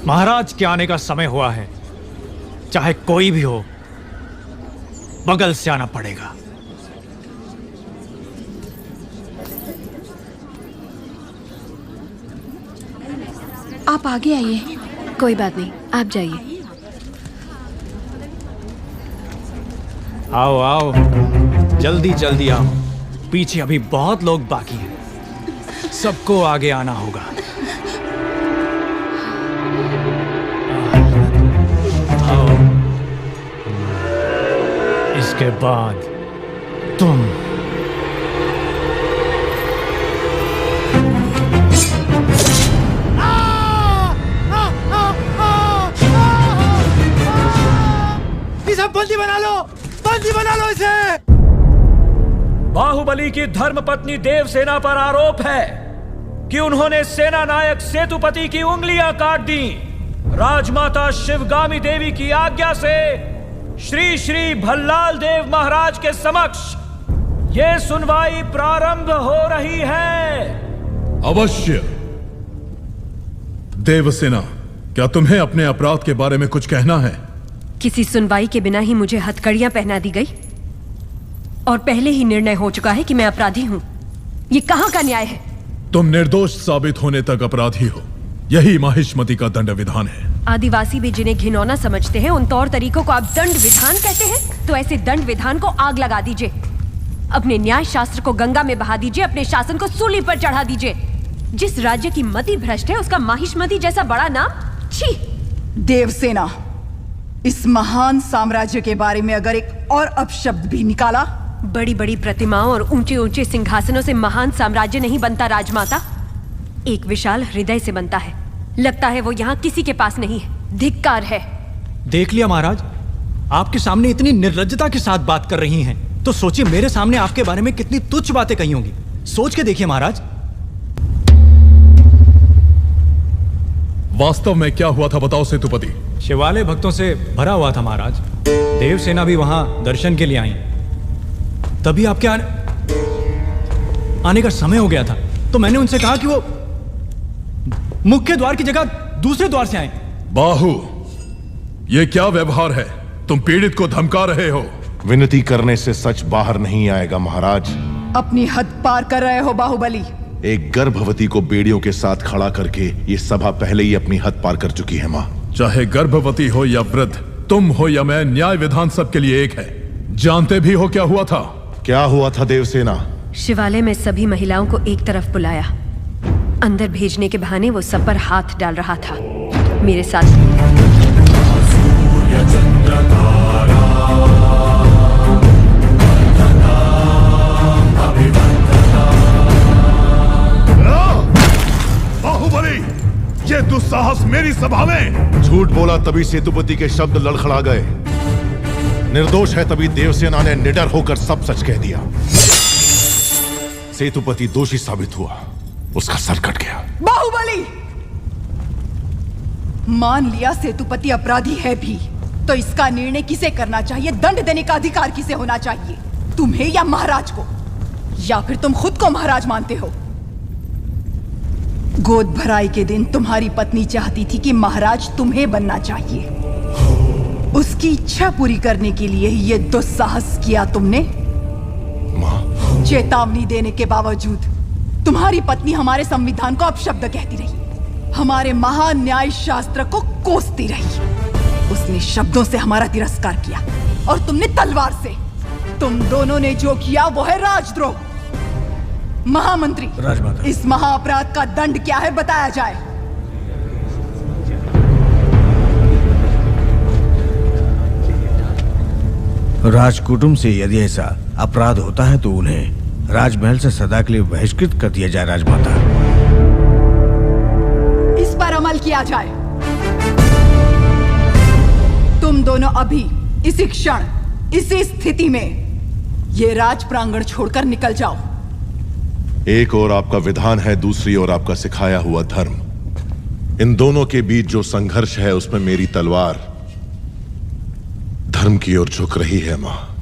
महाराज के आने का समय हुआ है। चाहे कोई भी हो, बगल से आना पड़ेगा। आप आगे आइए। कोई बात नहीं, आप जाइए। आओ आओ, जल्दी जल्दी आओ। पीछे अभी बहुत लोग बाकी हैं। सबको आगे आना होगा। आओ। इसके बाद तुम। इसे बंदी बना लो, बंदी बना लो इसे। बाहुबली की धर्मपत्नी देवसेना पर आरोप है कि उन्होंने सेना नायक सेतुपति की उंगलियां काट दी। राजमाता शिवगामी देवी की आज्ञा से श्री श्री भल्लाल देव महाराज के समक्ष ये सुनवाई प्रारंभ हो रही है। अवश्य। देवसेना, क्या तुम्हें अपने अपराध के बारे में कुछ कहना है? किसी सुनवाई के बिना ही मुझे हथकड़ियां पहना दी गई और पहले ही निर्णय हो चुका है कि मैं अपराधी हूं। ये कहां का न्याय है? तुम निर्दोष साबित होने तक अपराधी हो। यही माहिष्मति का दंड विधान है। आदिवासी भी जिन्हें घिनौना समझते हैं, उन तौर तरीकों को आप दंड विधान कहते हैं? तो ऐसे दंड विधान को आग लगा दीजिए। अपने न्याय शास्त्र को गंगा में बहा दीजिए। अपने शासन को सूली पर चढ़ा दीजिए। जिस राज्य की मति भ्रष्ट है, उसका माहिष्मति जैसा बड़ा नाम? छी! देवसेना, इस महान साम्राज्य के बारे में अगर एक और अपशब्द भी निकाला। बड़ी बड़ी प्रतिमाओं और ऊंचे ऊंचे सिंहासनों से महान साम्राज्य नहीं बनता राजमाता, एक विशाल हृदय से बनता है। लगता है वो यहाँ किसी के पास नहीं है। धिक्कार है। देख लिया महाराज, आपके सामने इतनी निर्लज्जता के साथ बात कर रही हैं, तो सोचिए मेरे सामने आपके बारे में कितनी तुच्छ बातें कही होंगी। सोच के देखिए महाराज। वास्तव में क्या हुआ था बताओ सेतुपति। शिवालय भक्तों से भरा हुआ था महाराज। देवसेना भी वहां दर्शन के लिए आई। तभी आपके आने का समय हो गया था, तो मैंने उनसे कहा कि वो मुख्य द्वार की जगह दूसरे द्वार से आए। बाहु, ये क्या व्यवहार है? तुम पीड़ित को धमका रहे हो। विनती करने से सच बाहर नहीं आएगा महाराज। अपनी हद पार कर रहे हो बाहुबली। एक गर्भवती को बेड़ियों के साथ खड़ा करके ये सभा पहले ही अपनी हद पार कर चुकी है माँ। चाहे गर्भवती हो या वृद्ध, तुम हो या मैं, न्याय विधान सबके लिए एक है। जानते भी हो क्या हुआ था? क्या हुआ था देवसेना? शिवालय में सभी महिलाओं को एक तरफ बुलाया। अंदर भेजने के बहाने वो सब पर हाथ डाल रहा था। मेरे साथ बाहुबली, ये दुस्साहस मेरी सभा में। झूठ बोला तभी सेतुपति के शब्द लड़खड़ा गए। निर्दोष है तभी देवसेना ने निडर होकर सब सच कह दिया। सेतुपति दोषी साबित हुआ, उसका सर कट गया। बाहुबली, मान लिया सेतुपति अपराधी है भी, तो इसका निर्णय किसे करना चाहिए? दंड देने का अधिकार किसे होना चाहिए? तुम्हें या महाराज को? या फिर तुम खुद को महाराज मानते हो? गोद भराई के दिन तुम्हारी पत्नी चाहती थी कि महाराज तुम्हें बनना चाहिए। उसकी इच्छा पूरी करने के लिए ये दुस्साहस किया तुमने। चेतावनी देने के बावजूद तुम्हारी पत्नी हमारे संविधान को अपशब्द कहती रही, हमारे महान न्याय शास्त्र को कोसती रही। उसने शब्दों से हमारा तिरस्कार किया और तुमने तलवार से। तुम दोनों ने जो किया वो है राजद्रोह। महामंत्री, इस महाअपराध का दंड क्या है बताया जाए। राजकुटुंब से यदि ऐसा अपराध होता है तो उन्हें राजमहल से सदा के लिए बहिष्कृत कर दिया जाए। राजमाता, इस पर अमल किया जाए। तुम दोनों अभी इसी क्षण इसी स्थिति में ये राज प्रांगण छोड़कर निकल जाओ। एक ओर आपका विधान है, दूसरी ओर आपका सिखाया हुआ धर्म। इन दोनों के बीच जो संघर्ष है उसमें मेरी तलवार धर्म की ओर झुक रही है मां।